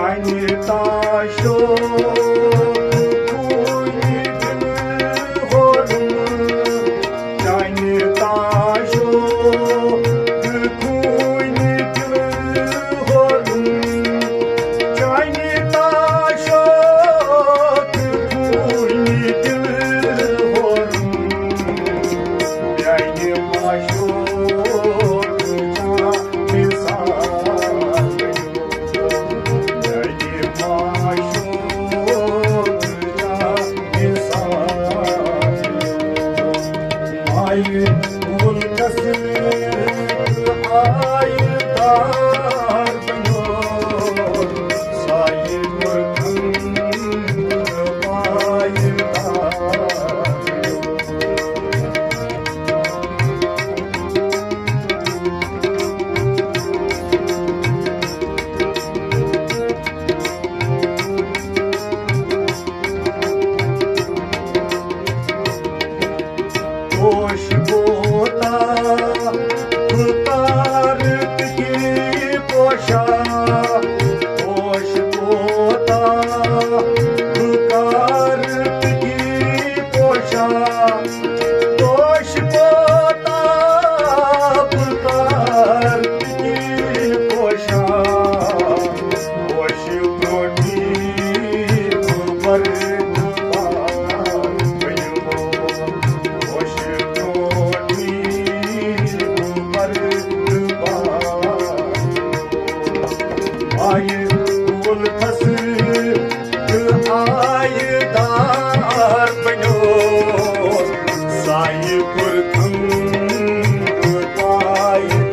Çayni taşo kuyni dil horum Çayni taşo kuyni dil horum Çayni taşo kuyni dil horum Çayni taşo Hoş bota tutarık ki poşa Hoş bota tutarık ki poşa Hoş bota tutarık ki poşa Hoş proti kubar Ayı kul fası ayıdar bınıyor Sayı kurtum ayıdar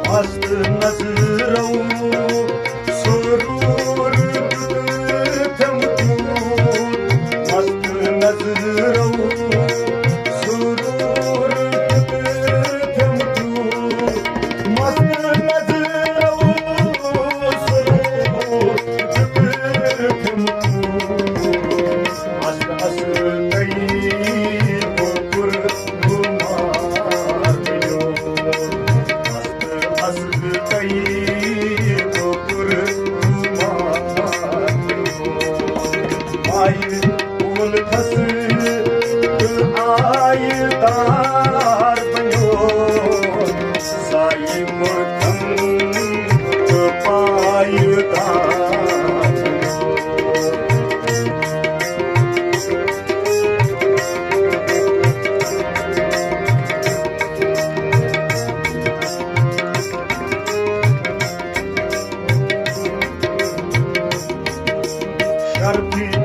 Mast nazarou surur thamtu Mast nazarou surur thamtu Mast nazarou surur thamtu Mast asr kai pur Ayı kul fası ayıdar bınıyor Sayı kurtum payıdar Şarkı